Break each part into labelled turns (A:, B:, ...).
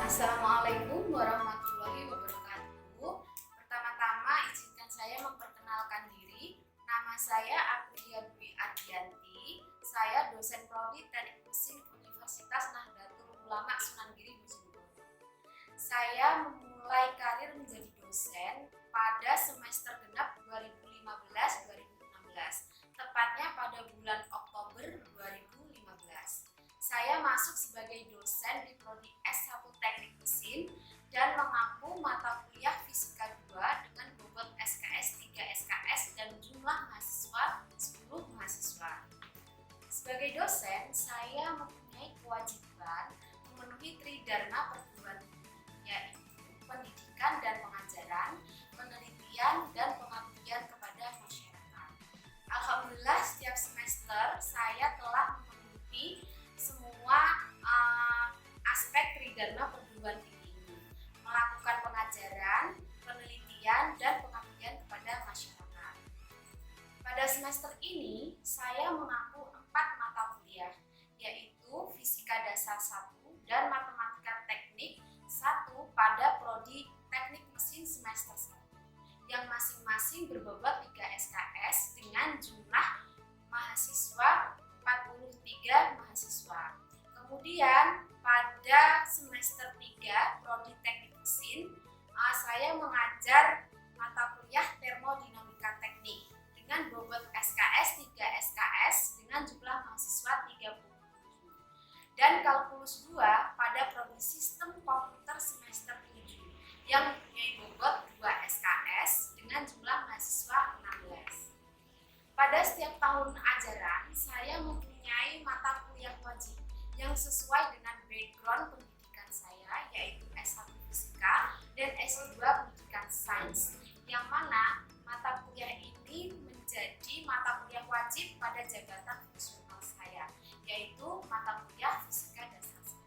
A: Assalamualaikum warahmatullahi wabarakatuh. Pertama-tama izinkan saya memperkenalkan diri. Nama saya Aprilia Dwi Ardianti. Saya dosen prodi Teknik Mesin Universitas Nahdlatul Ulama Sunan Giri Bojonegoro. Saya memulai karir menjadi dosen pada semester genap 2015-2016, tepatnya pada bulan Oktober 2015. Saya masuk sebagai dosen di prodi S1 Teknik Mesin dan mengampu mata kuliah Fisika 2 dengan bobot SKS 3 SKS dan jumlah mahasiswa 10 mahasiswa. Sebagai dosen, saya mempunyai kewajiban memenuhi tridharma perguruan tinggi, yaitu pendidikan dan pengajaran, penelitian dan pengabdian kepada masyarakat. Alhamdulillah, setiap semester saya telah memenuhi semua aspek tridharma perguruan tinggi ini, melakukan pengajaran, penelitian, dan pengabdian kepada masyarakat. Pada semester ini, saya mengampu 4 mata kuliah, yaitu Fisika Dasar 1 dan Matematika Teknik 1 pada prodi Teknik Mesin semester 1, yang masing-masing berbobot 3 SKS dengan jumlah mahasiswa 43 mahasiswa. Kemudian pada semester 3 prodi Teknik Mesin, saya mengajar mata kuliah Termodinamika Teknik dengan bobot SKS 3 SKS dengan jumlah mahasiswa 37. Dan Kalkulus 2 pada prodi Sistem Komputer semester 7 yang mempunyai bobot 2 SKS dengan jumlah mahasiswa 16. Pada setiap tahun ajaran, saya mempunyai mata kuliah wajib yang sesuai dengan background pendidikan saya, yaitu S1 Fisika dan S2 Pendidikan Sains, yang mana mata kuliah ini menjadi mata kuliah wajib pada jabatan fungsional saya, yaitu mata kuliah Fisika Dasar 1.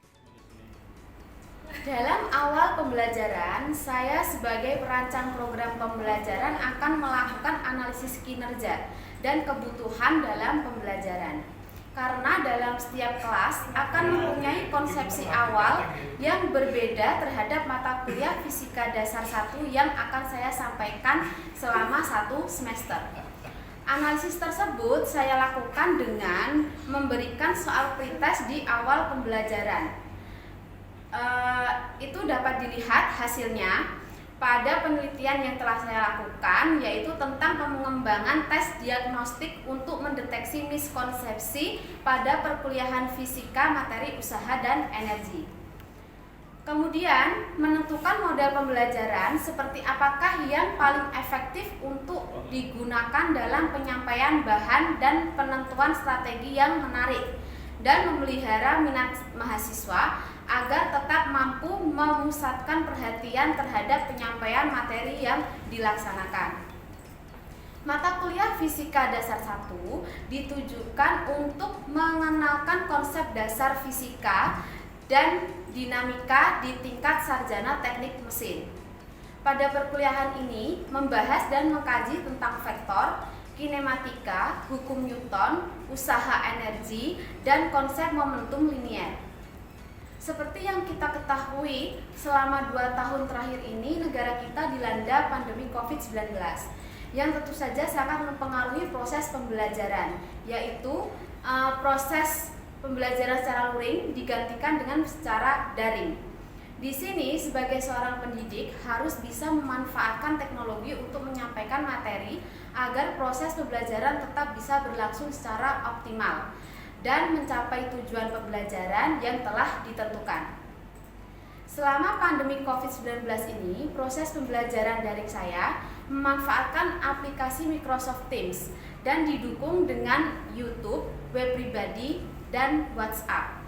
A: Dalam awal pembelajaran, saya sebagai perancang program pembelajaran akan melakukan analisis kinerja dan kebutuhan dalam pembelajaran. Karena dalam setiap kelas akan mempunyai konsepsi awal yang berbeda terhadap mata kuliah Fisika Dasar 1 yang akan saya sampaikan selama 1 semester. Analisis tersebut saya lakukan dengan memberikan soal pretest di awal pembelajaran. Itu dapat dilihat hasilnya pada penelitian yang telah saya lakukan, yaitu tentang pengembangan tes diagnostik untuk mendeteksi miskonsepsi pada perkuliahan fisika materi usaha dan energi. Kemudian menentukan model pembelajaran seperti apakah yang paling efektif untuk digunakan dalam penyampaian bahan dan penentuan strategi yang menarik dan memelihara minat mahasiswa agar tetap mampu memusatkan perhatian terhadap penyampaian materi yang dilaksanakan. Mata kuliah Fisika Dasar 1 ditujukan untuk mengenalkan konsep dasar fisika dan dinamika di tingkat sarjana teknik mesin. Pada perkuliahan ini membahas dan mengkaji tentang vektor, kinematika, hukum Newton, usaha energi, dan konsep momentum linier. Seperti yang kita ketahui, selama 2 tahun terakhir ini negara kita dilanda pandemi COVID-19 yang tentu saja sangat mempengaruhi proses pembelajaran, yaitu proses pembelajaran secara luring digantikan dengan secara daring. Di sini sebagai seorang pendidik harus bisa memanfaatkan teknologi untuk menyampaikan materi agar proses pembelajaran tetap bisa berlangsung secara optimal dan mencapai tujuan pembelajaran yang telah ditentukan. Selama pandemi COVID-19 ini, proses pembelajaran daring saya memanfaatkan aplikasi Microsoft Teams dan didukung dengan YouTube, web pribadi, dan WhatsApp.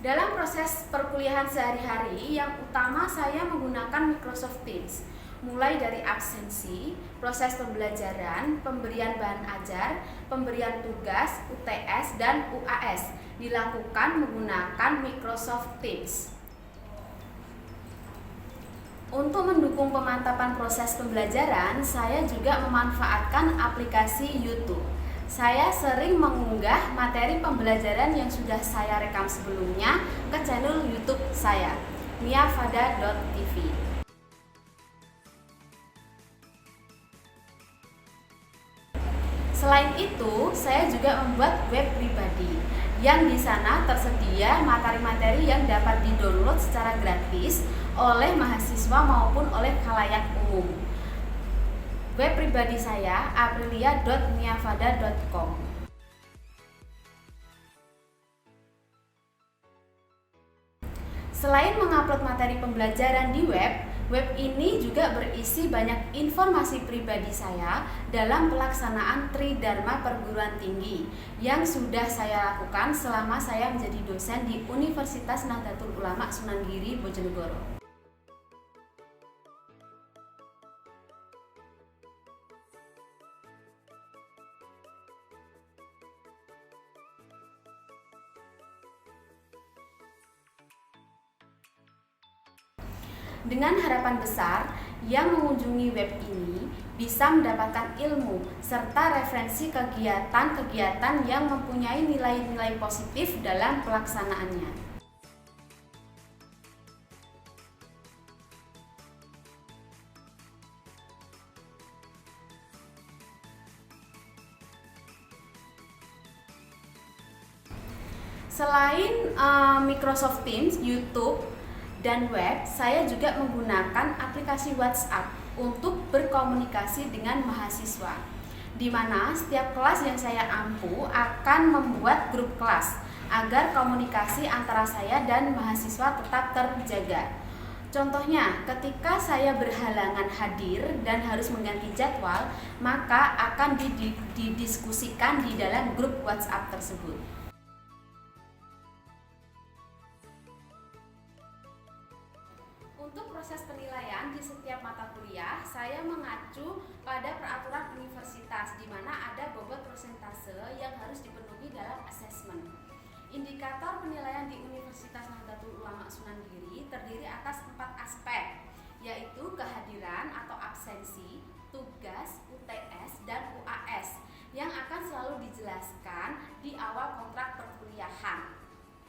A: Dalam proses perkuliahan sehari-hari, yang utama saya menggunakan Microsoft Teams, mulai dari absensi, proses pembelajaran, pemberian bahan ajar, pemberian tugas, UTS, dan UAS dilakukan menggunakan Microsoft Teams. Untuk mendukung pemantapan proses pembelajaran, saya juga memanfaatkan aplikasi YouTube. Saya sering mengunggah materi pembelajaran yang sudah saya rekam sebelumnya ke channel YouTube saya. miafada.tv. Selain itu, saya juga membuat web pribadi yang di sana tersedia materi-materi yang dapat didownload secara gratis oleh mahasiswa maupun oleh khalayak umum. Web pribadi saya aprilia.miafada.com. Selain mengupload materi pembelajaran di web ini juga berisi banyak informasi pribadi saya dalam pelaksanaan Tridharma Perguruan Tinggi yang sudah saya lakukan selama saya menjadi dosen di Universitas Nahdlatul Ulama Sunan Giri, Bojonegoro. Dengan harapan besar, yang mengunjungi web ini bisa mendapatkan ilmu serta referensi kegiatan-kegiatan yang mempunyai nilai-nilai positif dalam pelaksanaannya. Selain Microsoft Teams, YouTube, dan web, saya juga menggunakan aplikasi WhatsApp untuk berkomunikasi dengan mahasiswa, di mana setiap kelas yang saya ampu akan membuat grup kelas agar komunikasi antara saya dan mahasiswa tetap terjaga. Contohnya, ketika saya berhalangan hadir dan harus mengganti jadwal, maka akan didiskusikan di dalam grup WhatsApp tersebut. Untuk proses penilaian di setiap mata kuliah, saya mengacu pada peraturan universitas di mana ada bobot persentase yang harus dipenuhi dalam asesmen. Indikator penilaian di Universitas Nahdlatul Ulama Sunan Giri terdiri atas 4 aspek, yaitu kehadiran atau absensi, tugas, UTS, dan UAS yang akan selalu dijelaskan di awal kontrak perkuliahan.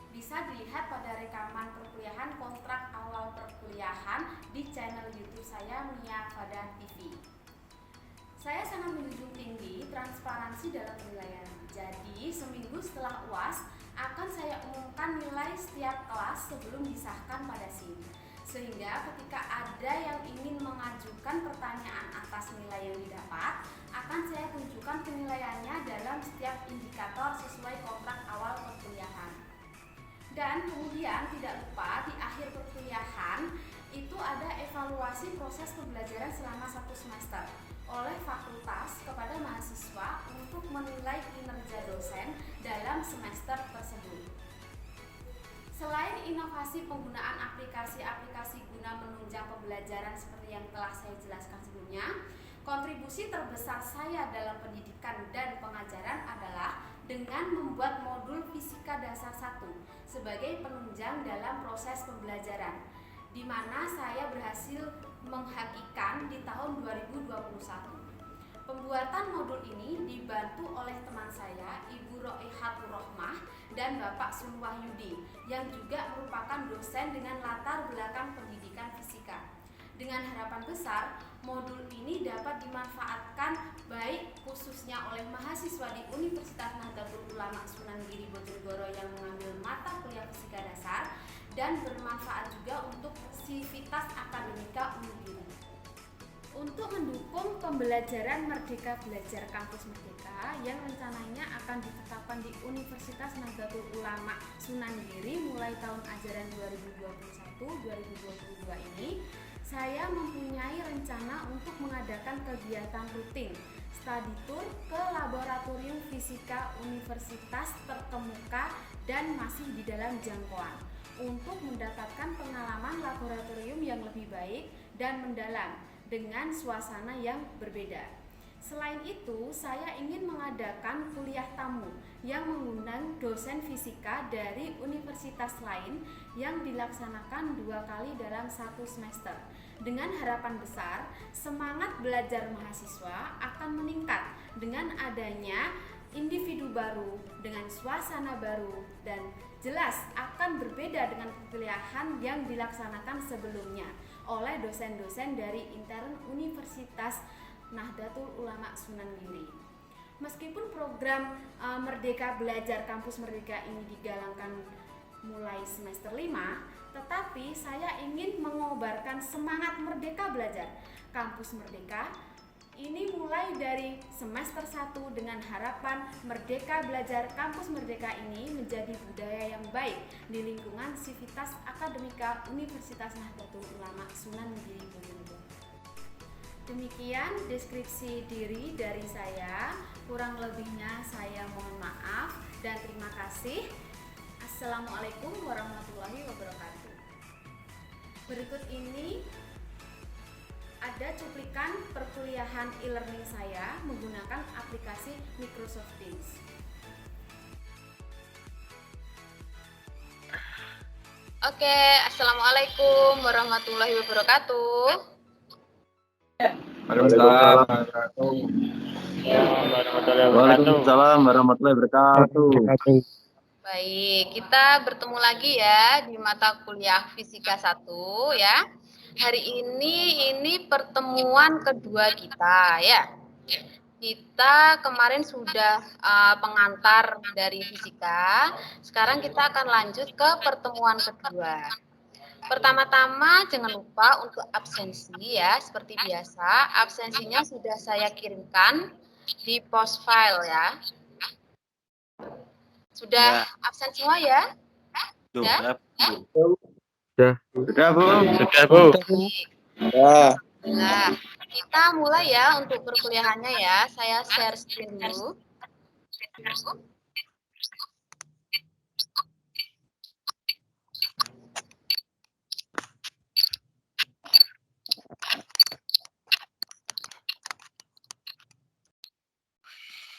A: Bisa dilihat pada rekaman perkuliahan kontrak awal perkuliahan di channel YouTube saya Miafada TV. Saya sangat menjunjung tinggi transparansi dalam penilaian. Jadi, seminggu setelah UAS akan saya umumkan nilai setiap kelas sebelum disahkan pada SIM. Sehingga ketika ada yang ingin mengajukan pertanyaan atas nilai yang didapat, akan saya tunjukkan penilaiannya dalam setiap indikator sesuai kontrak awal perkuliahan. Dan kemudian tidak lupa di akhir perkuliahan itu ada evaluasi proses pembelajaran selama 1 semester oleh fakultas kepada mahasiswa untuk menilai kinerja dosen dalam semester tersebut. Selain inovasi penggunaan aplikasi-aplikasi guna menunjang pembelajaran seperti yang telah saya jelaskan sebelumnya, kontribusi terbesar saya dalam pendidikan dan pengajaran adalah dengan membuat modul Fisika Dasar 1 sebagai penunjang dalam proses pembelajaran, di mana saya berhasil menghakikan di tahun 2021. Pembuatan modul ini dibantu oleh teman saya, Ibu Roihatur Rohmah dan Bapak Sun Wahyudi, yang juga merupakan dosen dengan latar belakang pendidikan fisika. Dengan harapan besar, modul ini dapat dimanfaatkan baik khususnya oleh mahasiswa di Universitas Nahdlatul Ulama Sunan Giri Bojonegoro yang mengambil mata kuliah fisika dasar dan bermanfaat juga untuk sivitas akademika Unigiri. Untuk mendukung pembelajaran Merdeka Belajar Kampus Merdeka yang rencananya akan ditetapkan di Universitas Nahdlatul Ulama Sunan Giri mulai tahun ajaran 2021-2022 ini, saya mempunyai rencana untuk mengadakan kegiatan rutin study tour ke laboratorium fisika universitas terkemuka dan masih di dalam jangkauan untuk mendapatkan pengalaman laboratorium yang lebih baik dan mendalam dengan suasana yang berbeda. Selain itu, saya ingin mengadakan kuliah tamu yang mengundang dosen fisika dari universitas lain yang dilaksanakan 2 kali dalam 1 semester. Dengan harapan besar, semangat belajar mahasiswa akan meningkat dengan adanya individu baru dengan suasana baru dan jelas akan berbeda dengan kuliahan yang dilaksanakan sebelumnya oleh dosen-dosen dari intern Universitas Nahdlatul Ulama Sunan Giri. Meskipun program Merdeka Belajar Kampus Merdeka ini digalangkan mulai semester 5, tetapi saya ingin mengobarkan semangat Merdeka Belajar Kampus Merdeka ini mulai dari semester 1 dengan harapan Merdeka Belajar Kampus Merdeka ini menjadi budaya yang baik di lingkungan Sivitas Akademika Universitas Nahdlatul Ulama Sunan Giri Bojonegoro. Demikian deskripsi diri dari saya, kurang lebihnya saya mohon maaf dan terima kasih. Assalamualaikum warahmatullahi wabarakatuh. Berikut ini ada cuplikan perkuliahan e-learning saya menggunakan aplikasi Microsoft Teams.
B: Oke, Assalamualaikum warahmatullahi wabarakatuh.
C: Waalaikumsalam warahmatullahi wabarakatuh.
B: Baik, kita bertemu lagi ya di mata kuliah Fisika 1 ya. Hari ini pertemuan kedua kita ya. Kita kemarin sudah pengantar dari fisika. Sekarang kita akan lanjut ke pertemuan kedua. Pertama-tama jangan lupa untuk absensi ya, seperti biasa. Absensinya sudah saya kirimkan di post file ya. Sudah absen semua ya?
C: Sudah, Bu.
B: Nah, kita mulai ya untuk perkuliahannya ya. Saya share screen dulu.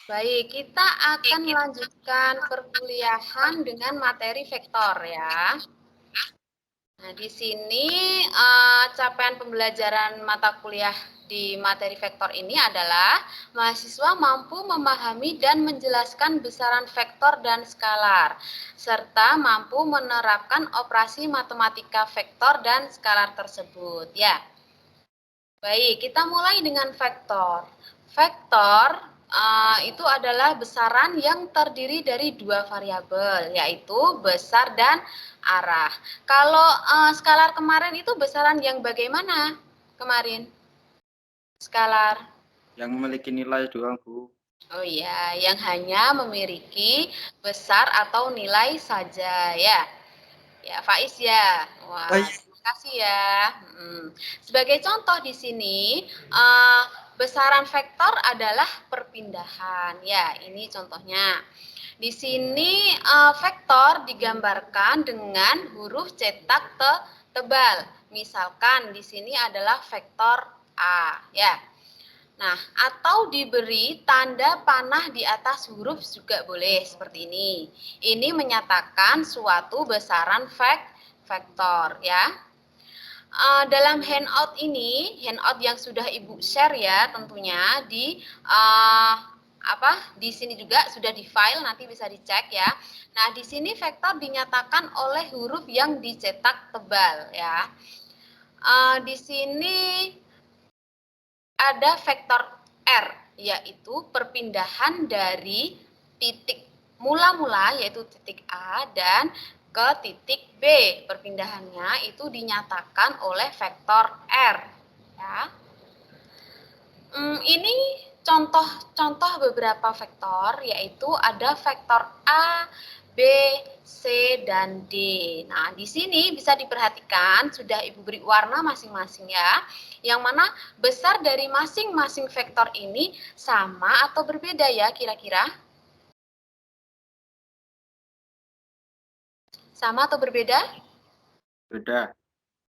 B: Baik, kita akan melanjutkan perkuliahan dengan materi vektor ya. Nah, di sini capaian pembelajaran mata kuliah di materi vektor ini adalah mahasiswa mampu memahami dan menjelaskan besaran vektor dan skalar, serta mampu menerapkan operasi matematika vektor dan skalar tersebut ya. Baik, kita mulai dengan vektor. Vektor itu adalah besaran yang terdiri dari dua variabel, yaitu besar dan arah. Kalau skalar kemarin itu besaran yang bagaimana kemarin? Skalar
C: yang memiliki nilai doang, Bu.
B: Oh iya, yang hanya memiliki besar atau nilai saja ya. Ya, Faiz ya. Wah, terima kasih ya. Sebagai contoh di sini, besaran vektor adalah perpindahan. Ya, ini contohnya. Di sini vektor digambarkan dengan huruf cetak tebal. Misalkan di sini adalah vektor A, ya. Nah, atau diberi tanda panah di atas huruf juga boleh seperti ini. Ini menyatakan suatu besaran vektor ya. Dalam handout ini, handout yang sudah Ibu share ya tentunya di di sini juga sudah di file, nanti bisa dicek ya. Nah, di sini vektor dinyatakan oleh huruf yang dicetak tebal ya. Di sini ada vektor R, yaitu perpindahan dari titik mula-mula yaitu titik A dan ke titik B. Perpindahannya itu dinyatakan oleh vektor R ya. Ini contoh beberapa vektor, yaitu ada vektor A, B, C, dan D. Nah, di sini bisa diperhatikan sudah Ibu beri warna masing-masing ya. Yang mana besar dari masing-masing vektor ini sama atau berbeda ya kira-kira? Sama atau berbeda?
C: Beda.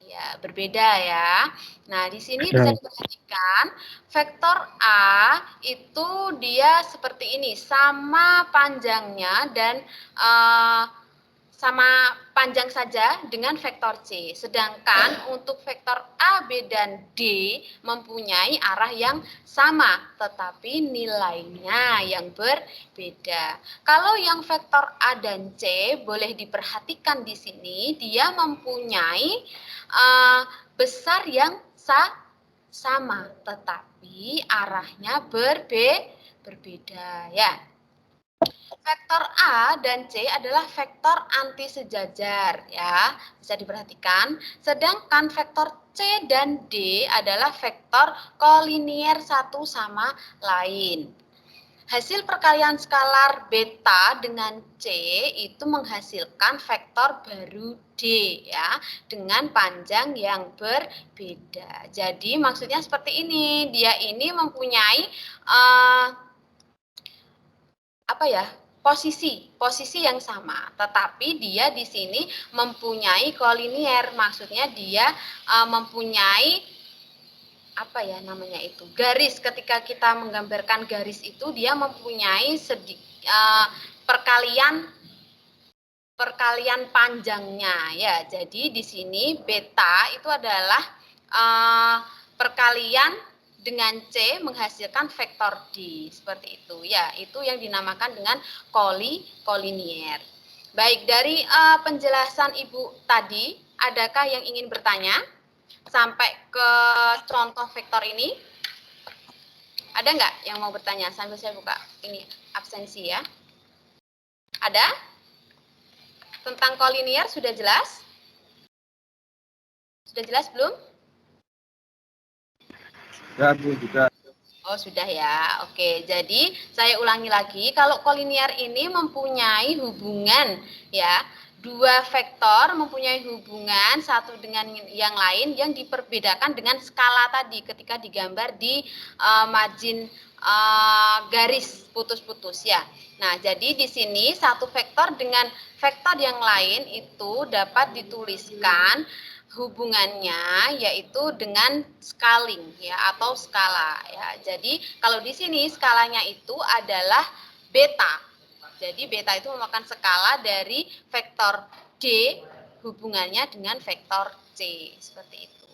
B: Ya, berbeda ya. Nah, di sini bisa diperhatikan vektor A itu dia seperti ini, sama panjangnya dan sama panjang saja dengan vektor C. Sedangkan untuk vektor A, B, dan D mempunyai arah yang sama, tetapi nilainya yang berbeda. Kalau yang vektor A dan C boleh diperhatikan di sini, dia mempunyai besar yang sama, tetapi arahnya berbeda ya. Vektor A dan C adalah vektor anti sejajar ya, bisa diperhatikan. Sedangkan vektor C dan D adalah vektor kolinier satu sama lain. Hasil perkalian skalar beta dengan C itu menghasilkan vektor baru D ya, dengan panjang yang berbeda. Jadi maksudnya seperti ini, dia ini mempunyai posisi yang sama, tetapi dia di sini mempunyai kolinier, maksudnya dia mempunyai garis. Ketika kita menggambarkan garis itu, dia mempunyai perkalian panjangnya ya. Jadi di sini beta itu adalah perkalian dengan C menghasilkan vektor D, seperti itu ya. Itu yang dinamakan dengan kolinier. Baik, dari penjelasan Ibu tadi, adakah yang ingin bertanya sampai ke contoh vektor ini? Ada nggak yang mau bertanya? Sambil saya buka ini absensi ya. Ada? Tentang kolinier sudah jelas? Sudah jelas belum?
C: Ya, Bu, juga.
B: Oh, sudah ya. Oke, jadi saya ulangi lagi, kalau kolinier ini mempunyai hubungan ya, dua vektor mempunyai hubungan satu dengan yang lain yang diperbedakan dengan skala tadi ketika digambar di margin garis putus-putus ya. Nah, jadi di sini satu vektor dengan vektor yang lain itu dapat dituliskan hubungannya yaitu dengan scaling ya, atau skala ya. Jadi kalau di sini skalanya itu adalah beta. Jadi beta itu merupakan skala dari vektor D hubungannya dengan vektor C, seperti itu.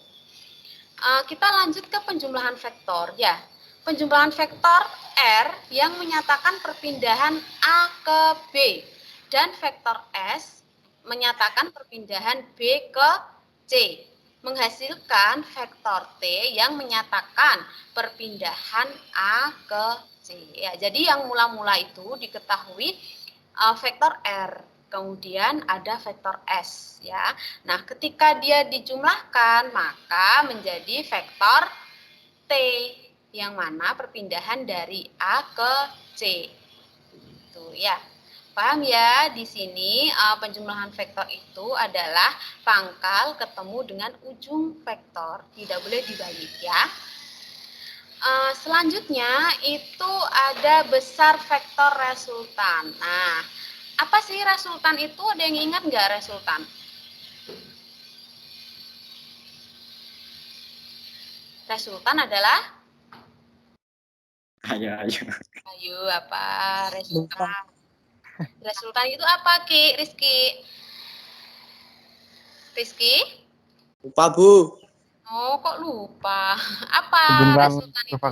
B: Kita lanjut ke penjumlahan vektor ya. Penjumlahan vektor R yang menyatakan perpindahan A ke B dan vektor S menyatakan perpindahan B ke C, menghasilkan vektor T yang menyatakan perpindahan A ke C. Ya, jadi yang mula-mula itu diketahui vektor R, kemudian ada vektor S ya. Nah, ketika dia dijumlahkan maka menjadi vektor T yang mana perpindahan dari A ke C. Itu ya. Paham ya, di sini penjumlahan vektor itu adalah pangkal ketemu dengan ujung vektor, tidak boleh dibalik ya. Selanjutnya itu ada besar vektor resultan. Nah, apa sih resultan itu? Ada yang ingat nggak resultan? Resultan adalah?
C: Ayo.
B: Ayo, apa resultan? Resultan itu apa, Ki? Rizky?
D: Lupa, Bu.
B: Oh, kok lupa? Apa resultan itu?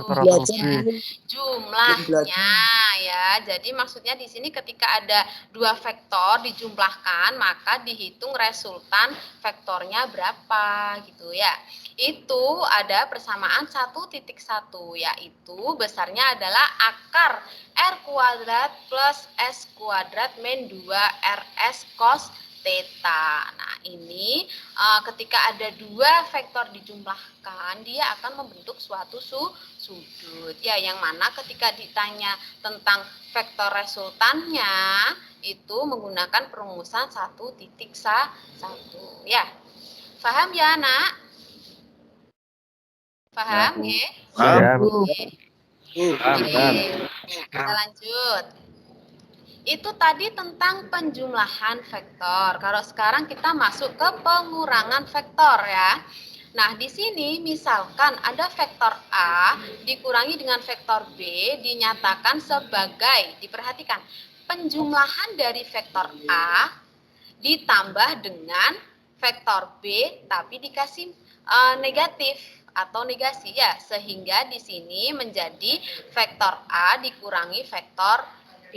B: Jumlahnya ya. Jadi maksudnya di sini ketika ada dua vektor dijumlahkan, maka dihitung resultan vektornya berapa gitu ya. Itu ada persamaan 1,1, yaitu besarnya adalah akar R kuadrat plus S kuadrat min 2RS cos theta. Nah, ini ketika ada dua vektor dijumlahkan, dia akan membentuk suatu sudut. Ya, yang mana ketika ditanya tentang vektor resultannya, itu menggunakan perumusan 1,1. Ya. Paham ya, Nak? Paham ya?
C: Paham,
D: Bu.
B: Kita lanjut. Itu tadi tentang penjumlahan vektor. Kalau sekarang kita masuk ke pengurangan vektor ya. Nah, di sini misalkan ada vektor A dikurangi dengan vektor B dinyatakan sebagai, diperhatikan, penjumlahan dari vektor A ditambah dengan vektor B tapi dikasih negatif atau negasi ya, sehingga di sini menjadi vektor A dikurangi vektor B.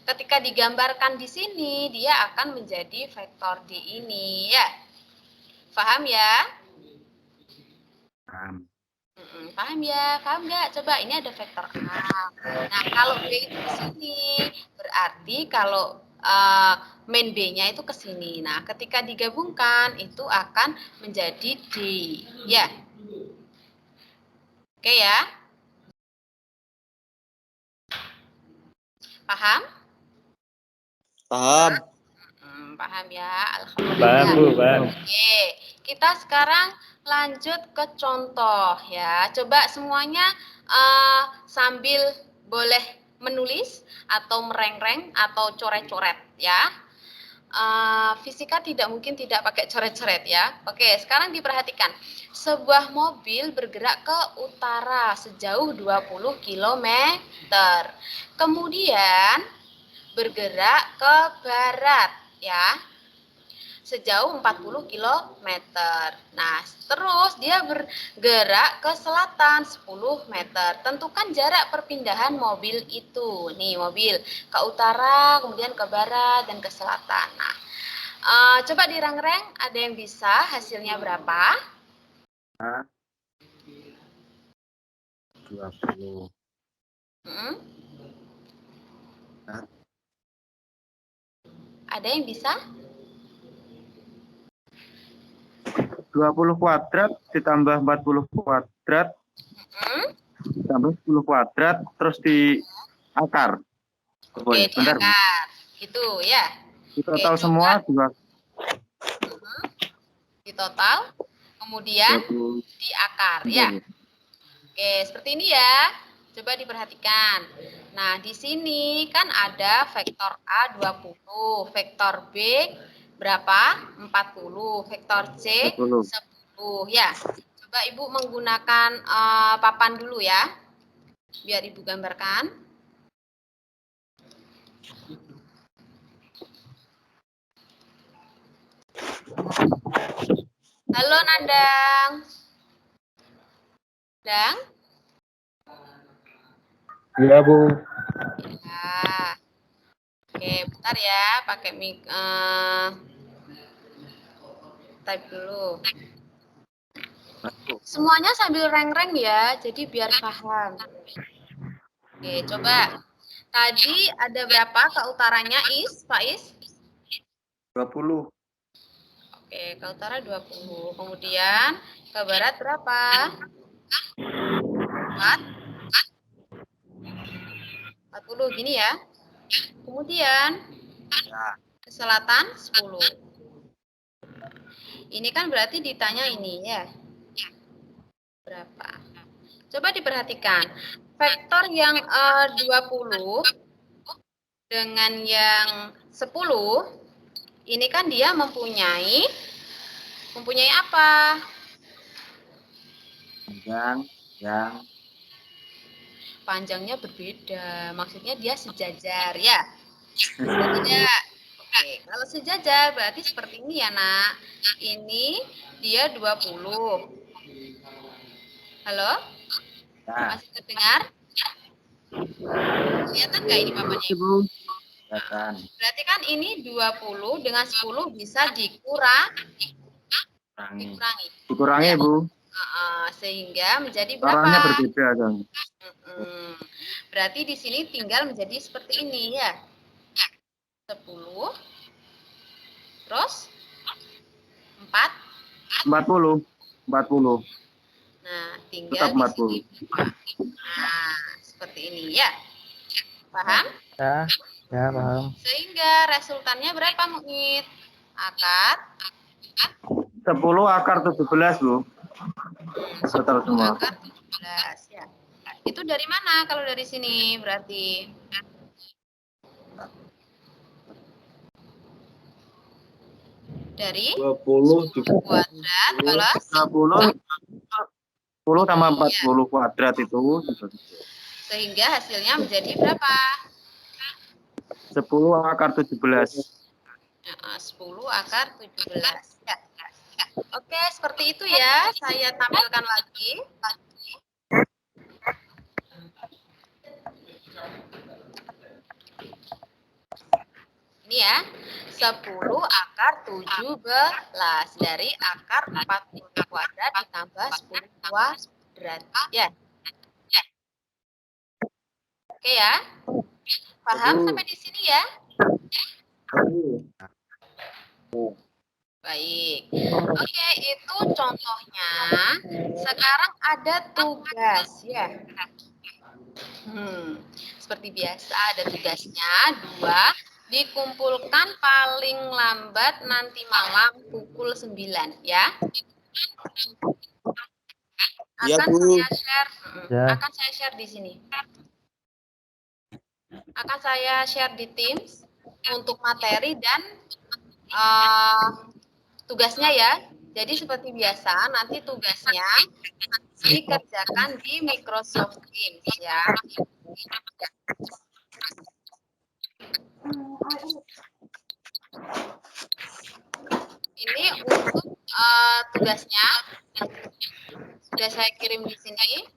B: Ketika digambarkan di sini dia akan menjadi vektor D ini ya. Paham ya?
C: Paham.
B: Paham ya? Paham nggak? Coba ini ada vektor A. Nah, kalau B itu ke sini, berarti kalau main B-nya itu ke sini. Nah, ketika digabungkan itu akan menjadi D. Ya. Oke ya? Paham?
D: Paham.
B: Paham ya? Alhamdulillah.
E: Paham, Bu, paham.
B: Oke, kita sekarang lanjut ke contoh ya. Coba semuanya sambil boleh menulis atau merengreng atau coret-coret ya. Fisika tidak mungkin tidak pakai coret-coret ya. Oke, sekarang diperhatikan. Sebuah mobil bergerak ke utara sejauh 20 km. Kemudian bergerak ke barat ya, sejauh 40 km. Nah, terus dia bergerak ke selatan 10 meter. Tentukan jarak perpindahan mobil itu. Nih, mobil ke utara, kemudian ke barat, dan ke selatan. Nah, coba direng-reng, ada yang bisa hasilnya berapa?
C: 20.
B: Ada yang bisa?
C: 20 kuadrat ditambah 40 kuadrat ditambah 10 kuadrat terus di akar.
B: Oke, di
C: Bentar.
B: akar. Itu ya.
C: Di total semua juga
B: di total, kemudian
C: 20.
B: di akar ya. Oke, seperti ini ya. Coba diperhatikan. Nah, di sini kan ada vektor A 20, vektor B berapa? 40, vektor C 10 ya. Coba Ibu menggunakan papan dulu ya. Biar Ibu gambarkan. Halo Nandang. Nandang?
E: Iya, Bu.
B: Ya. Oke, bentar ya, pakai mic type dulu. Semuanya sambil reng-reng ya, jadi biar paham. Oke, coba. Tadi ada berapa ke utaranya, Pak Is?
C: 20.
B: Oke, ke utara 20. Kemudian ke barat berapa? 4. 40 gini ya. Kemudian ke selatan 10. Ini kan berarti ditanya ini ya. Berapa? Coba diperhatikan. Vektor yang 20 dengan yang 10 ini kan dia mempunyai apa?
C: Yang
B: Panjangnya berbeda. Maksudnya dia sejajar ya. Tidak. Oke, kalau sejajar berarti seperti ini ya, Nak. Ini dia 20. Halo?
C: ya.
B: Masih terdengar? Kelihatan nggak ini papannya?
C: Kelihatan.
B: Berarti kan ini 20 dengan 10 bisa dikurangi.
C: Dikurangi, Bu.
B: Sehingga menjadi berapa?
C: Caranya berbeda, Kang.
B: Berarti di sini tinggal menjadi seperti ini ya. 10 terus
C: 40.
B: Nah, tinggal
C: Tetap
B: di
C: 40.
B: sini. Nah, seperti ini ya. Paham?
E: Ya, paham.
B: Sehingga resultannya berapa, Mu'id? Akar
C: 10 akar 17, Bu. Total semua.
B: akar 17 ya. Itu dari mana kalau dari sini berarti? Dari
D: 20
B: kuadrat plus
C: 10 tambah 40 kuadrat itu
B: sehingga hasilnya menjadi berapa?
C: 10 akar 17.
B: 10 akar 17. Ya. Oke, seperti itu ya. Saya tampilkan lagi. Ini ya. 10 akar 17 dari akar 40 kuadrat ditambah 10 kuadrat. Ya. Oke ya. Paham sampai di sini ya? Baik. Oke, itu contohnya. Sekarang ada tugas ya. Seperti biasa ada tugasnya 2, dikumpulkan paling lambat nanti malam pukul 9 ya.
D: Iya,
B: Akan
D: Bu.
B: saya share,
E: Ya.
B: akan saya share di sini. Akan saya share di Teams untuk materi dan tugasnya ya. Jadi seperti biasa nanti tugasnya dikerjakan di Microsoft Teams ya. Ini untuk tugasnya sudah saya kirim di sini.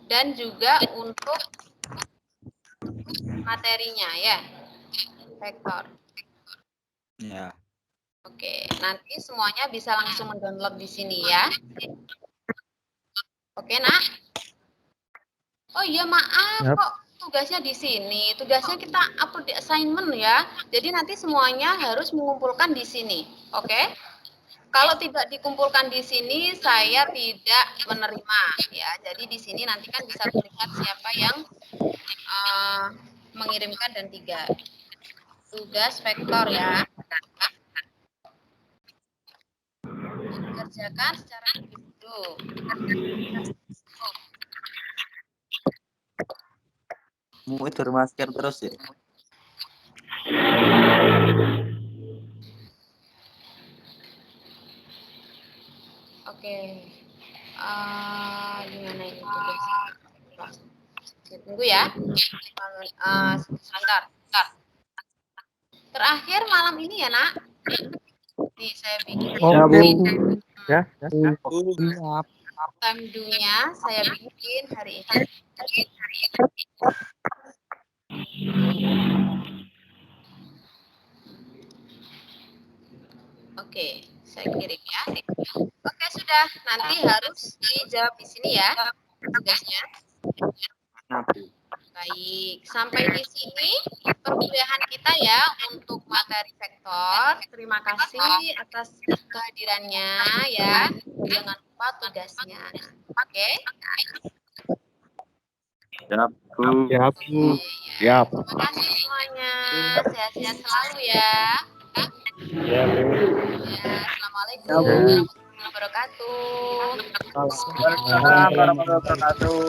B: Dan juga untuk materinya ya, vektor.
D: Ya.
B: Oke, nanti semuanya bisa langsung mendownload di sini ya. Oke, Nak? Oh iya, maaf
E: Yap.
B: kok tugasnya di sini. Tugasnya kita upload di assignment ya. Jadi nanti semuanya harus mengumpulkan di sini. Oke? Kalau tidak dikumpulkan di sini, saya tidak menerima ya. Jadi di sini nanti kan bisa terlihat siapa yang mengirimkan dan tidak. Tugas vektor ya. Dikerjakan secara individu.
D: Mau itu masker terus ya.
B: Oke. Gimana ini tugasnya? Tunggu ya. Sebentar. Terakhir malam ini ya, Nak. Nih, saya bikin.
E: Ya, Bu. Ya.
B: Time due-nya saya bikin hari ini. Oke, saya kirim ya. Oke, sudah. Nanti harus dijawab di sini ya tugasnya. Baik, sampai di sini perkuliahan kita ya untuk materi vektor. Terima kasih atas kehadirannya ya. Jangan lupa tugasnya. Oke.
C: Siap, Bu.
E: Ya, Bu. Siap.
B: Terima kasih semuanya. Sehat-sehat selalu ya.
E: Ya, Bu.
B: Ya, assalamualaikum warahmatullahi wabarakatuh.
E: Waalaikumsalam
C: Waalaikumsalam warahmatullahi wabarakatuh.